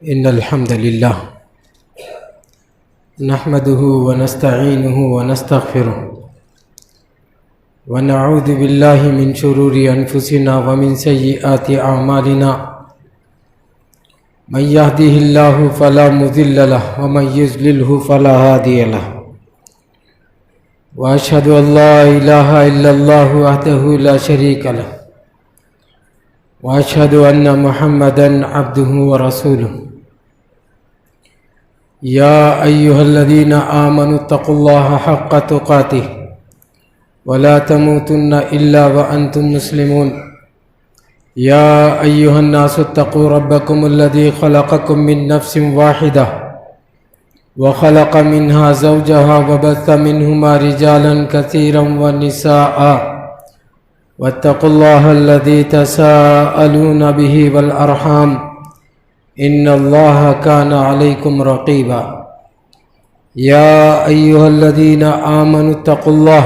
إن الحمد لله نحمده ونستعينه ونستغفره ونعوذ بالله من شرور أنفسنا ومن سيئات أعمالنا من يهده الله فلا مضل له ومن يضلله فلا هادي له وأشهد أن لا إله إلا الله وحده لا شريك له وأشهد أن محمدًا عبده ورسوله يا أيها الذين آمنوا اتقوا الله حق تقاته ولا تموتن إلا وأنتم مسلمون يا أيها الناس اتقوا ربكم الذي خلقكم من نفس واحدة وخلق منها زوجها وبث منهما رجالا كثيرا ونساء واتقوا الله الذي تساءلون به والأرحام إن الله كان عليكم رقيبا يا أيها الذين آمنوا اتقوا الله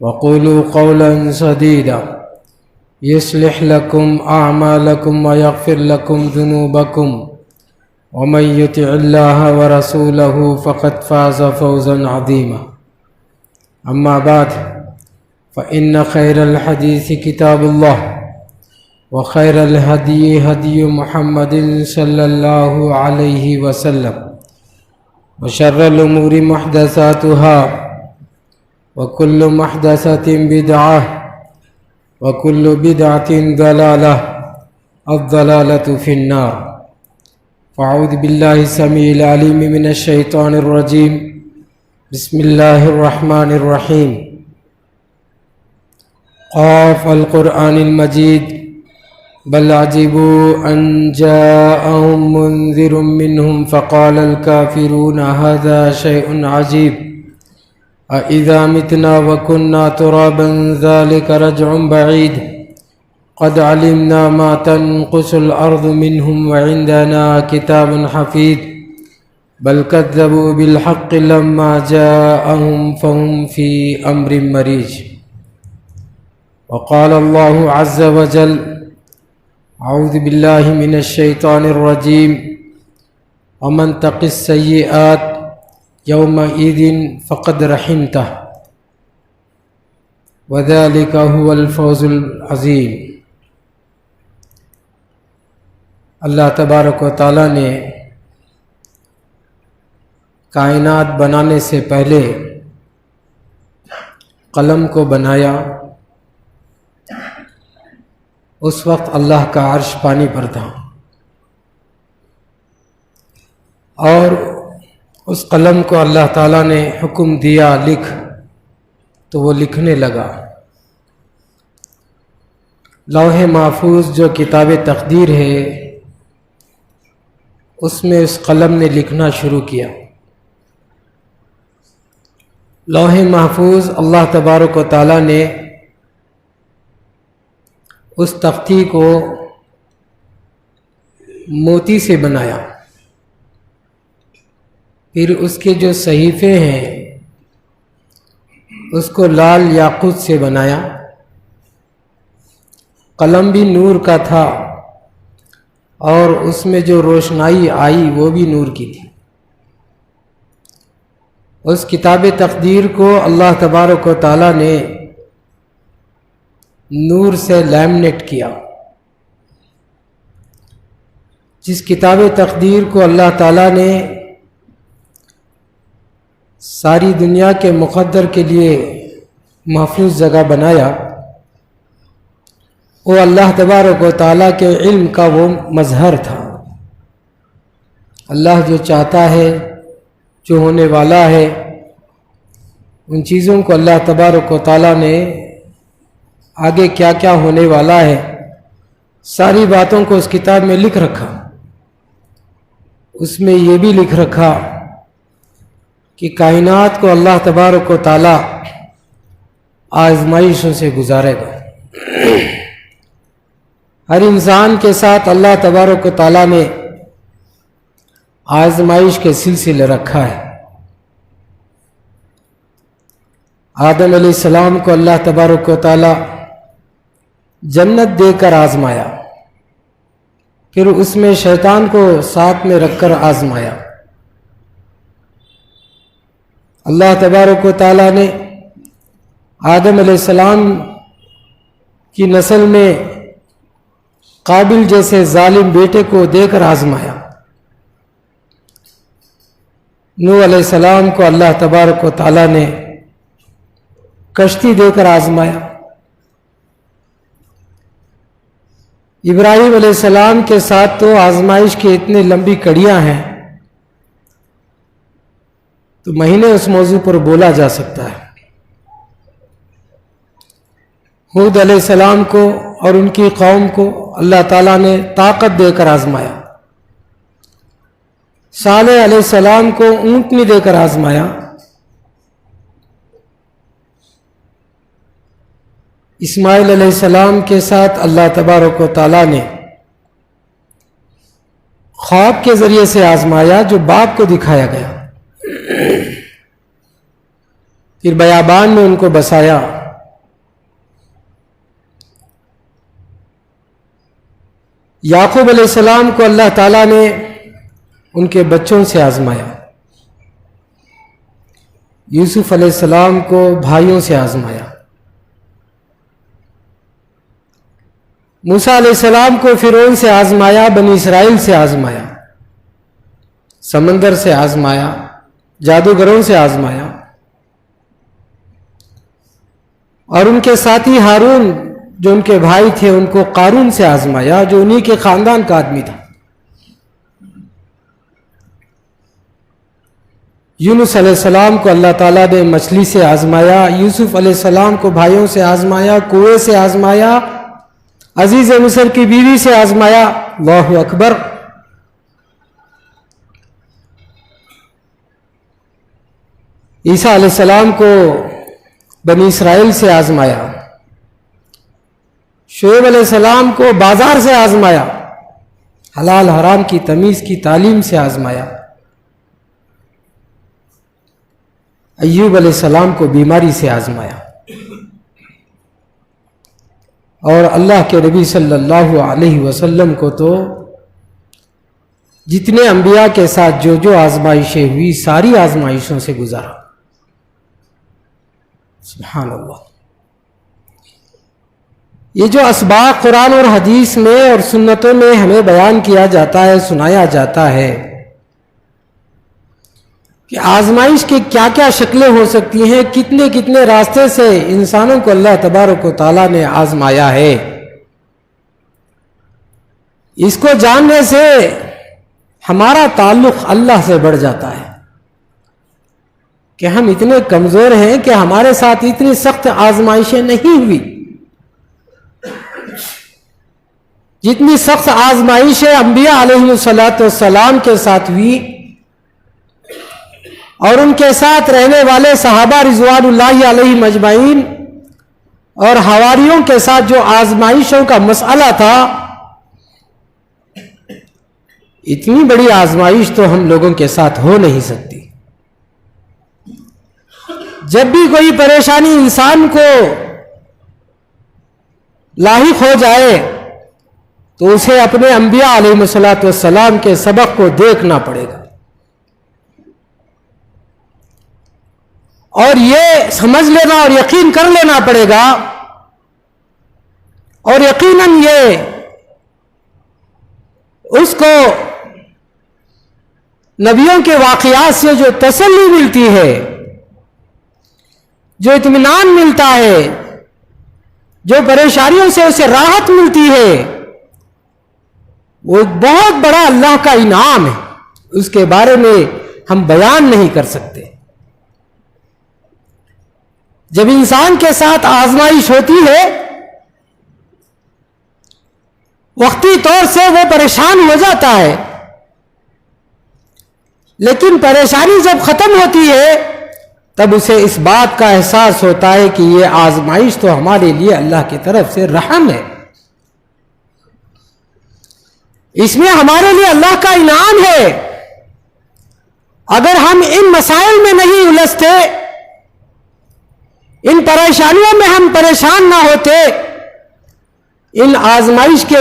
وقولوا قولا سديدا يصلح لكم أعمالكم ويغفر لكم ذنوبكم ومن يطع الله ورسوله فقد فاز فوزا عظيما أما بعد فإن خير الحديث كتاب الله وخير الهدي هدي محمد صلى الله عليه وسلم وشر الأمور محدثاتها وكل محدثة بدعة وكل بدعة ضلالة الضلالة في النار فأعوذ بالله السميع العليم من الشيطان الرجيم بسم الله الرحمن الرحيم قاف القرآن المجيد بل عجبوا أن جاءهم منذر منهم فقال الكافرون هذا شيء عجيب أإذا متنا وكنا ترابا ذلك رجع بعيد قد علمنا ما تنقص الأرض منهم وعندنا كتاب حفيظ بل كذبوا بالحق لما جاءهم فهم في أمر مريج وقال الله عز وجل أعوذ بالله من الشيطان الرجيم ومن تق السيئات يومئذ فقد رحمته وذلك هو الفوز العظيم۔ اللہ تبارک و تعالیٰ نے کائنات بنانے سے پہلے قلم کو بنایا۔ اس وقت اللہ کا عرش پانی پر تھا اور اس قلم کو اللہ تعالیٰ نے حکم دیا لکھ، تو وہ لکھنے لگا۔ لوح محفوظ جو کتاب تقدیر ہے، اس میں اس قلم نے لکھنا شروع کیا۔ لوح محفوظ اللہ تبارک و تعالیٰ نے اس تختی کو موتی سے بنایا، پھر اس کے جو صحیفے ہیں اس کو لال یاقوت سے بنایا۔ قلم بھی نور کا تھا اور اس میں جو روشنائی آئی وہ بھی نور کی تھی۔ اس کتاب تقدیر کو اللہ تبارک و تعالیٰ نے نور سے لیمنیٹ کیا۔ جس کتاب تقدیر کو اللہ تعالیٰ نے ساری دنیا کے مقدر کے لیے محفوظ جگہ بنایا، وہ اللہ تبارک و تعالیٰ کے علم کا وہ مظہر تھا۔ اللہ جو چاہتا ہے، جو ہونے والا ہے، ان چیزوں کو اللہ تبارک و تعالیٰ نے آگے کیا کیا ہونے والا ہے ساری باتوں کو اس کتاب میں لکھ رکھا۔ اس میں یہ بھی لکھ رکھا کہ کائنات کو اللہ تبارک و تعالیٰ آزمائشوں سے گزارے گا۔ ہر انسان کے ساتھ اللہ تبارک و تعالیٰ نے آزمائش کے سلسلے رکھا ہے۔ آدم علیہ السلام کو اللہ تبارک و تعالیٰ جنت دے کر آزمایا، پھر اس میں شیطان کو ساتھ میں رکھ کر آزمایا۔ اللہ تبارک و تعالیٰ نے آدم علیہ السلام کی نسل میں قابل جیسے ظالم بیٹے کو دے کر آزمایا۔ نوح علیہ السلام کو اللہ تبارک و تعالیٰ نے کشتی دے کر آزمایا۔ ابراہیم علیہ السلام کے ساتھ تو آزمائش کی اتنی لمبی کڑیاں ہیں تو مہینے اس موضوع پر بولا جا سکتا ہے۔ ہود علیہ السلام کو اور ان کی قوم کو اللہ تعالیٰ نے طاقت دے کر آزمایا۔ صالح علیہ السلام کو اونٹنی دے کر آزمایا۔ اسماعیل علیہ السلام کے ساتھ اللہ تبارک و تعالیٰ نے خواب کے ذریعے سے آزمایا جو باپ کو دکھایا گیا، پھر بیابان میں ان کو بسایا۔ یعقوب علیہ السلام کو اللہ تعالیٰ نے ان کے بچوں سے آزمایا۔ یوسف علیہ السلام کو بھائیوں سے آزمایا۔ موسیٰ علیہ السلام کو فرعون سے آزمایا، بنی اسرائیل سے آزمایا، سمندر سے آزمایا، جادوگروں سے آزمایا، اور ان کے ساتھی ہارون جو ان کے بھائی تھے ان کو قارون سے آزمایا جو انہی کے خاندان کا آدمی تھا۔ یونس علیہ السلام کو اللہ تعالیٰ نے مچھلی سے آزمایا، یوسف علیہ السلام کو بھائیوں سے آزمایا، کنویں سے آزمایا، عزیز مصر کی بیوی سے آزمایا۔ اللہ اکبر۔ عیسیٰ علیہ السلام کو بنی اسرائیل سے آزمایا، شعیب علیہ السلام کو بازار سے آزمایا، حلال حرام کی تمیز کی تعلیم سے آزمایا، ایوب علیہ السلام کو بیماری سے آزمایا، اور اللہ کے نبی صلی اللہ علیہ وسلم کو تو جتنے انبیاء کے ساتھ جو جو آزمائشیں ہوئی ساری آزمائشوں سے گزارا۔ سبحان اللہ۔ یہ جو اسباق قرآن اور حدیث میں اور سنتوں میں ہمیں بیان کیا جاتا ہے، سنایا جاتا ہے کہ آزمائش کی کیا کیا شکلیں ہو سکتی ہیں، کتنے کتنے راستے سے انسانوں کو اللہ تبارک و تعالیٰ نے آزمایا ہے، اس کو جاننے سے ہمارا تعلق اللہ سے بڑھ جاتا ہے کہ ہم اتنے کمزور ہیں کہ ہمارے ساتھ اتنی سخت آزمائشیں نہیں ہوئی جتنی سخت آزمائشیں انبیاء علیہ السلام کے ساتھ ہوئی، اور ان کے ساتھ رہنے والے صحابہ رضوان اللہ علیہم اجمعین اور حواریوں کے ساتھ جو آزمائشوں کا مسئلہ تھا، اتنی بڑی آزمائش تو ہم لوگوں کے ساتھ ہو نہیں سکتی۔ جب بھی کوئی پریشانی انسان کو لاحق ہو جائے تو اسے اپنے انبیاء علیہ السلام کے سبق کو دیکھنا پڑے گا، اور یہ سمجھ لینا اور یقین کر لینا پڑے گا، اور یقیناً یہ اس کو نبیوں کے واقعات سے جو تسلی ملتی ہے، جو اطمینان ملتا ہے، جو پریشانیوں سے اسے راحت ملتی ہے، وہ ایک بہت بڑا اللہ کا انعام ہے، اس کے بارے میں ہم بیان نہیں کر سکتے۔ جب انسان کے ساتھ آزمائش ہوتی ہے وقتی طور سے وہ پریشان ہو جاتا ہے، لیکن پریشانی جب ختم ہوتی ہے تب اسے اس بات کا احساس ہوتا ہے کہ یہ آزمائش تو ہمارے لیے اللہ کی طرف سے رحم ہے، اس میں ہمارے لیے اللہ کا انعام ہے۔ اگر ہم ان مسائل میں نہیں الجھتے، ان پریشانیوں میں ہم پریشان نہ ہوتے، ان آزمائش کے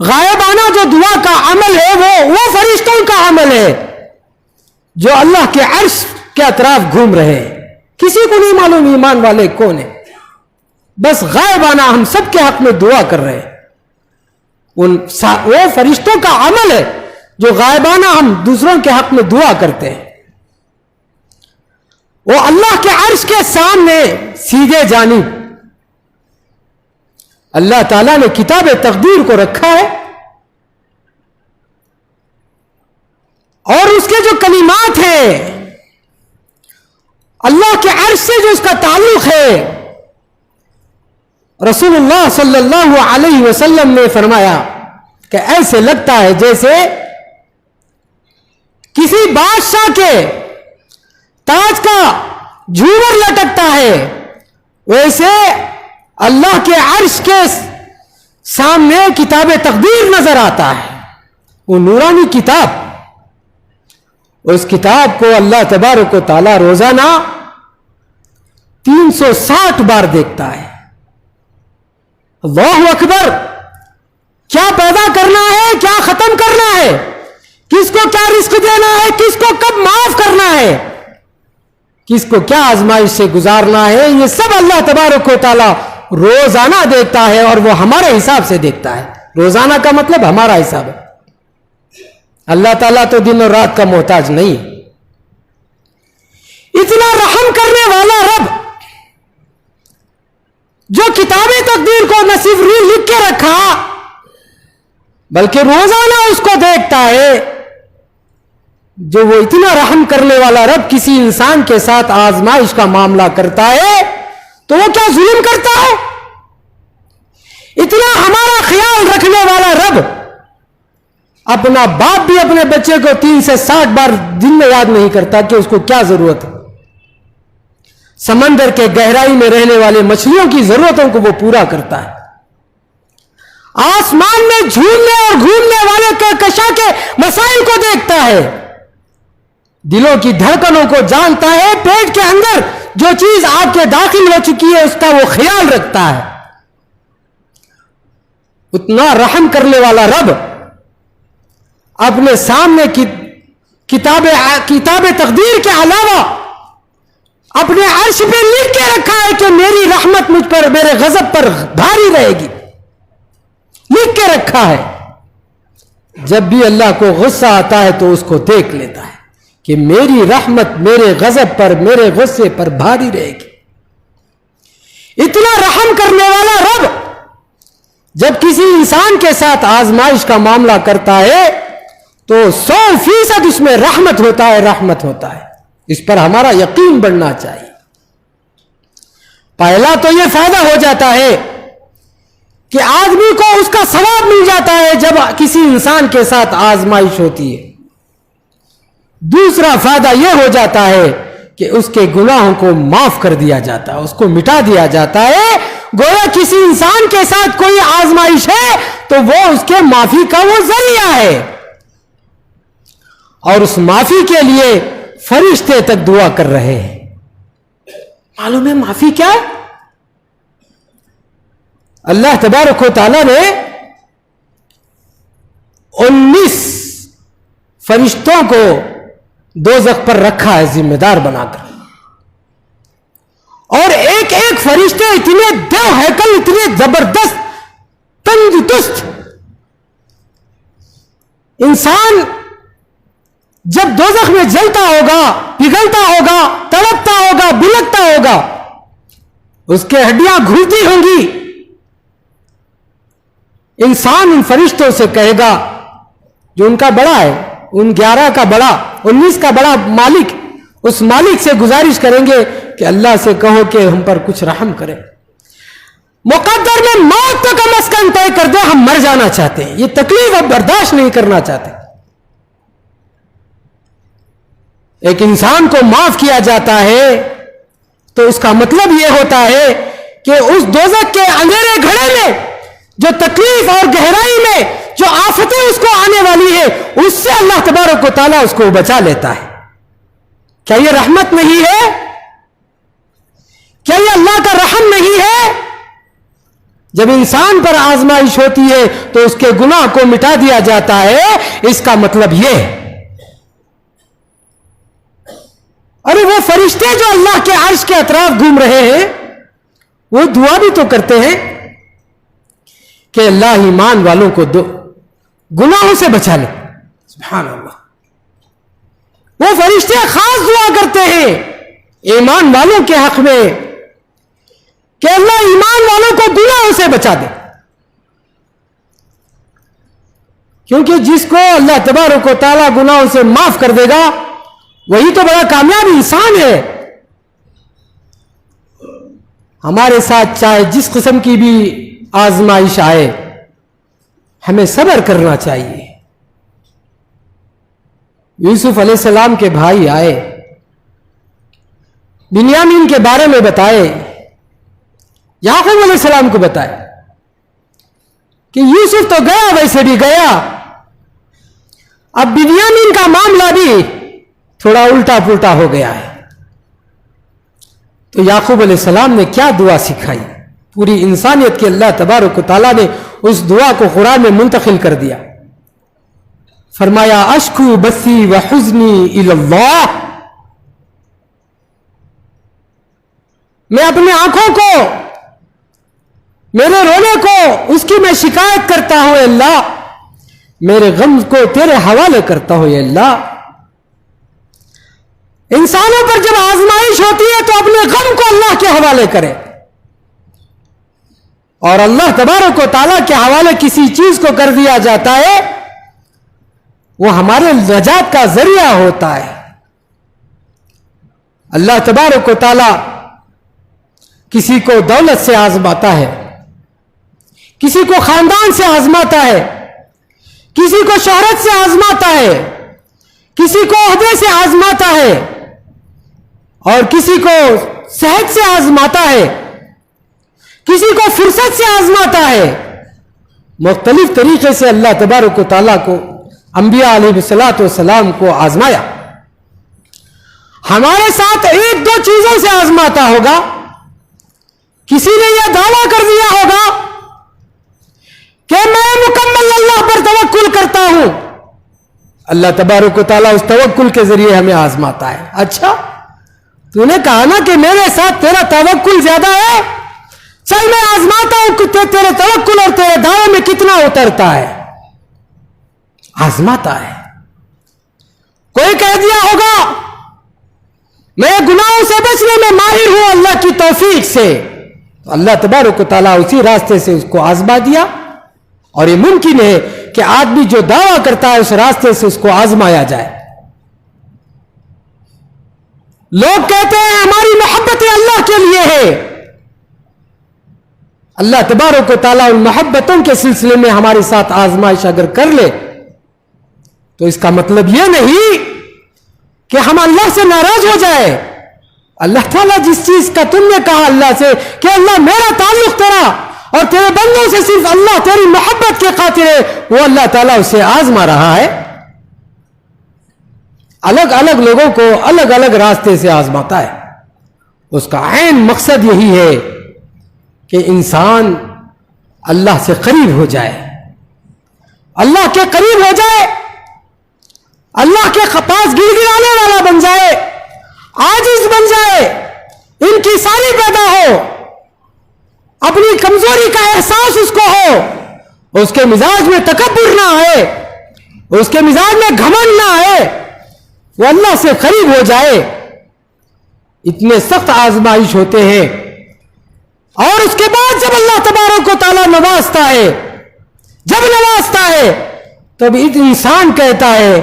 غائبانہ جو دعا کا عمل ہے وہ فرشتوں کا عمل ہے جو اللہ کے عرش کے اطراف گھوم رہے ہیں. کسی کو نہیں معلوم ایمان والے کون ہیں. بس غائبانہ ہم سب کے حق میں دعا کر رہے ہیں. وہ فرشتوں کا عمل ہے جو غائبانہ ہم دوسروں کے حق میں دعا کرتے ہیں. وہ اللہ کے عرش کے سامنے سیدھے جانب اللہ تعالیٰ نے کتاب تقدیر کو رکھا ہے اور اس کے جو کلمات ہیں اللہ کے عرش سے جو اس کا تعلق ہے. رسول اللہ صلی اللہ علیہ وسلم نے فرمایا کہ ایسے لگتا ہے جیسے کسی بادشاہ کے تاج کا جھومر لٹکتا ہے، ویسے اللہ کے عرش کے سامنے کتاب تقدیر نظر آتا ہے. وہ نورانی کتاب، اس کتاب کو اللہ تبارک و تعالی روزانہ 360 بار دیکھتا ہے. اللہ اکبر! کیا پیدا کرنا ہے، کیا ختم کرنا ہے، کس کو کیا رزق دینا ہے، کس کو کب معاف کرنا ہے، کس کو کیا آزمائش سے گزارنا ہے، یہ سب اللہ تبارک و تعالی روزانہ دیکھتا ہے اور وہ ہمارے حساب سے دیکھتا ہے. روزانہ کا مطلب ہمارا حساب ہے. اللہ تعالیٰ تو دن اور رات کا محتاج نہیں. اتنا رحم کرنے والا رب جو کتاب تقدیر کو نہ صرف لکھ کے رکھا بلکہ روزانہ اس کو دیکھتا ہے، جو وہ اتنا رحم کرنے والا رب کسی انسان کے ساتھ آزمائش کا معاملہ کرتا ہے تو وہ کیا ظلم کرتا ہے؟ اتنا ہمارا خیال رکھنے والا رب اپنا باپ بھی اپنے بچے کو 3 سے 60 بار دن میں یاد نہیں کرتا کہ اس کو کیا ضرورت ہے. سمندر کے گہرائی میں رہنے والے مچھلیوں کی ضرورتوں کو وہ پورا کرتا ہے. آسمان میں جھولنے اور گھومنے والے کہکشاں کے مسائل کو دیکھتا ہے. دلوں کی دھڑکنوں کو جانتا ہے. پیٹ کے اندر جو چیز آپ کے داخل ہو چکی ہے اس کا وہ خیال رکھتا ہے. اتنا رحم کرنے والا رب اپنے سامنے کتاب تقدیر کے علاوہ اپنے عرش پہ لکھ کے رکھا ہے کہ میری رحمت مجھ پر، میرے غضب پر بھاری رہے گی. لکھ کے رکھا ہے. جب بھی اللہ کو غصہ آتا ہے تو اس کو دیکھ لیتا ہے کہ میری رحمت میرے غضب پر، میرے غصے پر بھاری رہے گی. اتنا رحم کرنے والا رب جب کسی انسان کے ساتھ آزمائش کا معاملہ کرتا ہے تو 100% اس میں رحمت ہوتا ہے، رحمت ہوتا ہے. اس پر ہمارا یقین بڑھنا چاہیے. پہلا تو یہ فائدہ ہو جاتا ہے کہ آدمی کو اس کا ثواب مل جاتا ہے جب کسی انسان کے ساتھ آزمائش ہوتی ہے. دوسرا فائدہ یہ ہو جاتا ہے کہ اس کے گناہوں کو معاف کر دیا جاتا ہے، اس کو مٹا دیا جاتا ہے. گویا کسی انسان کے ساتھ کوئی آزمائش ہے تو وہ اس کے معافی کا وہ ذریعہ ہے، اور اس معافی کے لیے فرشتے تک دعا کر رہے ہیں. معلوم ہے معافی کیا ہے؟ اللہ تبارک و تعالیٰ نے 19 فرشتوں کو دوزخ پر رکھا ہے ذمہ دار بنا کر، اور ایک ایک فرشتے اتنے دیو ہیکل، اتنے زبردست تندرست. انسان جب دوزخ میں جلتا ہوگا، پگھلتا ہوگا، تڑپتا ہوگا، بلکتا ہوگا، اس کے ہڈیاں گھلتی ہوں گی. انسان ان فرشتوں سے کہے گا جو ان کا بڑا ہے، ان 11 کا بڑا، 19 کا بڑا مالک، اس مالک سے گزارش کریں گے کہ اللہ سے کہو کہ ہم پر کچھ رحم کرے. مقدر میں موت تو کم از کم طے کر دے، ہم مر جانا چاہتے ہیں، یہ تکلیف اب برداشت نہیں کرنا چاہتے. ایک انسان کو معاف کیا جاتا ہے تو اس کا مطلب یہ ہوتا ہے کہ اس دوزخ کے اندھیرے گھڑے میں جو تکلیف اور گہرائی میں جو آفتیں اس کو آنے والی ہے اس سے اللہ تبارک و تعالیٰ اس کو بچا لیتا ہے. کیا یہ رحمت نہیں ہے؟ کیا یہ اللہ کا رحم نہیں ہے؟ جب انسان پر آزمائش ہوتی ہے تو اس کے گناہ کو مٹا دیا جاتا ہے. اس کا مطلب یہ ہے. ارے وہ فرشتے جو اللہ کے عرش کے اطراف گھوم رہے ہیں وہ دعا بھی تو کرتے ہیں کہ اللہ ایمان والوں کو گناہوں سے بچا لے. سبحان اللہ. وہ فرشتے خاص دعا کرتے ہیں ایمان والوں کے حق میں کہ اللہ ایمان والوں کو گناہوں سے بچا دے. کیونکہ جس کو اللہ تبارک و تعالیٰ گناہوں سے معاف کر دے گا وہی تو بڑا کامیاب انسان ہے. ہمارے ساتھ چاہے جس قسم کی بھی آزمائش آئے ہمیں صبر کرنا چاہیے. یوسف علیہ السلام کے بھائی آئے, بنیامین کے بارے میں بتائے, یعقوب علیہ السلام کو بتائے کہ یوسف تو گیا, ویسے بھی گیا, اب بنیامین کا معاملہ بھی تھوڑا الٹا پلٹا ہو گیا ہے. تو یعقوب علیہ السلام نے کیا دعا سکھائی, پوری انسانیت کے اللہ تبارک و تعالیٰ نے اس دعا کو قرآن میں منتقل کر دیا. فرمایا اشکو بثی و حزنی الی اللہ, میں اپنی آنکھوں کو, میرے رونے کو اس کی میں شکایت کرتا ہوں اللہ, میرے غم کو تیرے حوالے کرتا ہوں اللہ. انسانوں پر جب آزمائش ہوتی ہے تو اپنے غم کو اللہ کے حوالے کرے, اور اللہ تبارک و تعالیٰ کے حوالے کسی چیز کو کر دیا جاتا ہے وہ ہمارے نجات کا ذریعہ ہوتا ہے. اللہ تبارک و تعالیٰ کسی کو دولت سے آزماتا ہے, کسی کو خاندان سے آزماتا ہے, کسی کو شہرت سے آزماتا ہے, کسی کو عہدے سے آزماتا ہے, اور کسی کو صحت سے آزماتا ہے, کسی کو فرصت سے آزماتا ہے. مختلف طریقے سے اللہ تبارک و تعالیٰ کو انبیاء علیہ السلام کو آزمایا. ہمارے ساتھ ایک دو چیزوں سے آزماتا ہوگا. کسی نے یہ دعویٰ کر دیا ہوگا کہ میں مکمل اللہ پر توکل کرتا ہوں, اللہ تبارک و تعالیٰ اس توکل کے ذریعے ہمیں آزماتا ہے. اچھا تو نے کہا نا کہ میرے ساتھ تیرا توکل زیادہ ہے, چل میں آزماتا ہوں کہ تیرے توکل اور تیرے دعوے میں کتنا اترتا ہے. آزماتا ہے. کوئی کہہ دیا ہوگا میں گناہوں سے بچنے میں ماہر ہوں اللہ کی توفیق سے, تو اللہ تبارک و تعالیٰ اسی راستے سے اس کو آزما دیا. اور یہ ممکن ہے کہ آدمی جو دعویٰ کرتا ہے اس راستے سے اس کو آزمایا جائے. لوگ کہتے ہیں ہماری محبت اللہ کے لیے ہے. اللہ تبارک و تعالیٰ ان محبتوں کے سلسلے میں ہمارے ساتھ آزمائش اگر کر لے تو اس کا مطلب یہ نہیں کہ ہم اللہ سے ناراض ہو جائے. اللہ تعالیٰ جس چیز کا تم نے کہا اللہ سے کہ اللہ میرا تعلق تیرا اور تیرے بندوں سے صرف اللہ تیری محبت کے خاطر ہے, وہ اللہ تعالیٰ اسے آزما رہا ہے. الگ الگ لوگوں کو الگ الگ راستے سے آزماتا ہے. اس کا عین مقصد یہی ہے کہ انسان اللہ سے قریب ہو جائے, اللہ کے قریب ہو جائے, اللہ کے پاس گر گرانے والا بن جائے, عاجز بن جائے, ان کی ساری پیدا ہو, اپنی کمزوری کا احساس اس کو ہو, اس کے مزاج میں تکبر نہ آئے, اس کے مزاج میں گھمنڈ نہ آئے, وہ اللہ سے قریب ہو جائے. اتنے سخت آزمائش ہوتے ہیں, اور اس کے بعد جب اللہ تبارک و تعالیٰ نوازتا ہے, جب نوازتا ہے تب انسان کہتا ہے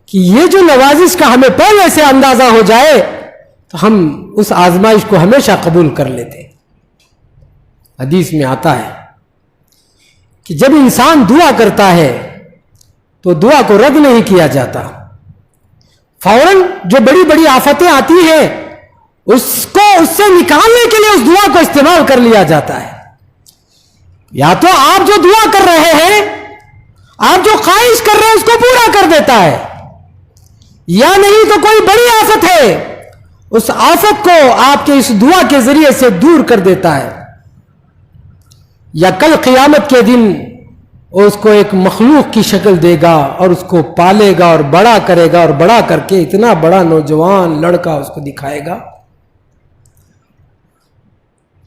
کہ یہ جو نوازش کا ہمیں پہلے سے اندازہ ہو جائے تو ہم اس آزمائش کو ہمیشہ قبول کر لیتے. حدیث میں آتا ہے کہ جب انسان دعا کرتا ہے تو دعا کو رد نہیں کیا جاتا. فوراً جو بڑی بڑی آفتیں آتی ہیں اس سے نکالنے کے لیے اس دعا کو استعمال کر لیا جاتا ہے. یا تو آپ جو دعا کر رہے ہیں, آپ جو خواہش کر رہے ہیں اس کو پورا کر دیتا ہے, یا نہیں تو کوئی بڑی آفت ہے اس آفت کو آپ کے اس دعا کے ذریعے سے دور کر دیتا ہے. یا کل قیامت کے دن اس کو ایک مخلوق کی شکل دے گا اور اس کو پالے گا اور بڑا کرے گا اور بڑا کر کے اتنا بڑا نوجوان لڑکا اس کو دکھائے گا.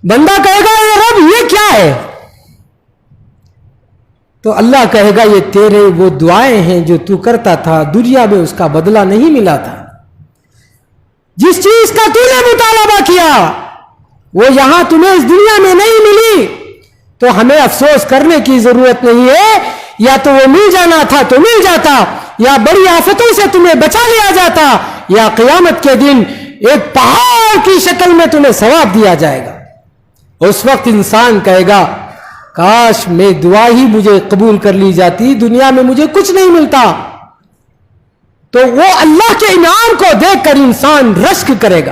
بندہ کہے گا اے رب یہ کیا ہے؟ تو اللہ کہے گا یہ تیرے وہ دعائیں ہیں جو تو کرتا تھا, دنیا میں اس کا بدلہ نہیں ملا تھا. جس چیز کا تو نے مطالبہ کیا وہ یہاں تمہیں اس دنیا میں نہیں ملی تو ہمیں افسوس کرنے کی ضرورت نہیں ہے. یا تو وہ مل جانا تھا تو مل جاتا, یا بڑی آفتوں سے تمہیں بچا لیا جاتا, یا قیامت کے دن ایک پہاڑ کی شکل میں تمہیں ثواب دیا جائے گا. اس وقت انسان کہے گا کاش میں دعا ہی مجھے قبول کر لی جاتی, دنیا میں مجھے کچھ نہیں ملتا. تو وہ اللہ کے انعام کو دیکھ کر انسان رشک کرے گا.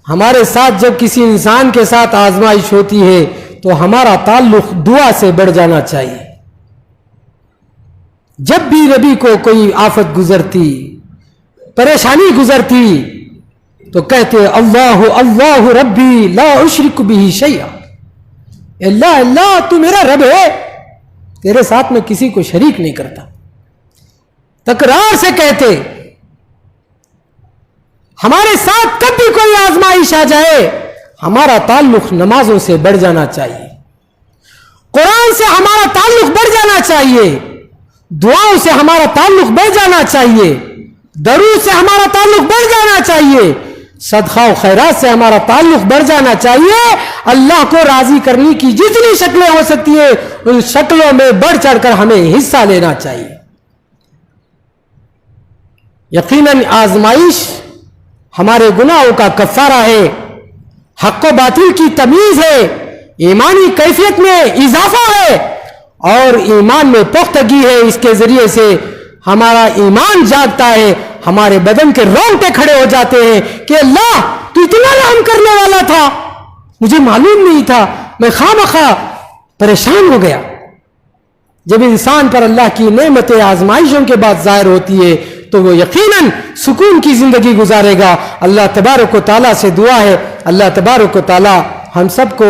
ہمارے ساتھ جب کسی انسان کے ساتھ آزمائش ہوتی ہے تو ہمارا تعلق دعا سے بڑھ جانا چاہیے. جب بھی نبی کو کوئی آفت گزرتی, پریشانی گزرتی تو کہتے اللہ اللہ ربی لا اشرک بہ شیئا, اللہ اللہ تو میرا رب ہے, تیرے ساتھ میں کسی کو شریک نہیں کرتا. تکرار سے کہتے. ہمارے ساتھ کب بھی کوئی آزمائش آ جائے ہمارا تعلق نمازوں سے بڑھ جانا چاہیے, قرآن سے ہمارا تعلق بڑھ جانا چاہیے, دعاؤں سے ہمارا تعلق بڑھ جانا چاہیے, درود سے ہمارا تعلق بڑھ جانا چاہیے, صدقہ و خیرات سے ہمارا تعلق بڑھ جانا چاہیے. اللہ کو راضی کرنے کی جتنی شکلیں ہو سکتی ہیں ان شکلوں میں بڑھ چڑھ کر ہمیں حصہ لینا چاہیے. یقیناً آزمائش ہمارے گناہوں کا کفارہ ہے, حق و باطل کی تمیز ہے, ایمانی کیفیت میں اضافہ ہے اور ایمان میں پختگی ہے. اس کے ذریعے سے ہمارا ایمان جاگتا ہے, ہمارے بدن کے رونگٹے کھڑے ہو جاتے ہیں کہ اللہ تو اتنا رحم کرنے والا تھا, مجھے معلوم نہیں تھا, میں خواہ پریشان ہو گیا. جب انسان پر اللہ کی نعمتیں آزمائشوں کے بعد ظاہر ہوتی ہے تو وہ یقیناً سکون کی زندگی گزارے گا. اللہ تبارک و تعالیٰ سے دعا ہے اللہ تبارک و تعالیٰ ہم سب کو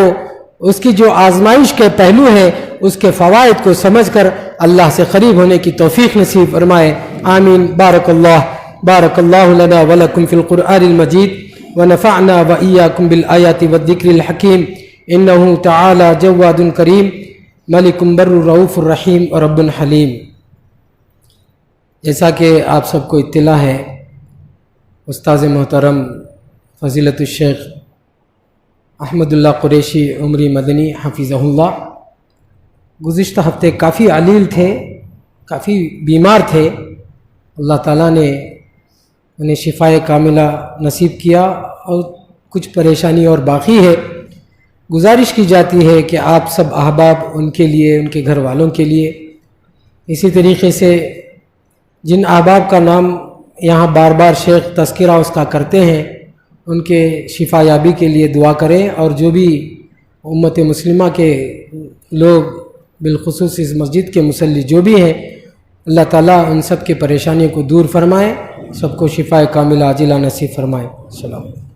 اس کی جو آزمائش کے پہلو ہیں اس کے فوائد کو سمجھ کر اللہ سے قریب ہونے کی توفیق نصیب فرمائے. آمین. بارک اللہ لنا ولکم فی القرآن المجید ونفعنا وإیاکم بالآیات والذکر الحکیم. انہ تعالی جواد کریم ملک بر رؤوف الرحیم اور رب حلیم. جیسا کہ آپ سب کو اطلاع ہے, استاذ محترم فضیلت الشیخ احمد اللہ قریشی عمری مدنی حفظہ اللہ گزشتہ ہفتے کافی علیل تھے, کافی بیمار تھے. اللہ تعالیٰ نے انہیں شفائے کاملہ نصیب کیا اور کچھ پریشانی اور باقی ہے. گزارش کی جاتی ہے کہ آپ سب احباب ان کے لیے, ان کے گھر والوں کے لیے, اسی طریقے سے جن احباب کا نام یہاں بار بار شیخ تذکرہ اس کا کرتے ہیں ان کے شفا یابی کے لیے دعا کریں. اور جو بھی امت مسلمہ کے لوگ بالخصوص اس مسجد کے مصلی جو بھی ہیں اللہ تعالیٰ ان سب کے پریشانیوں کو دور فرمائے, سب کو شفا کاملہ عاجلہ نصیب فرمائے. السلام علیکم.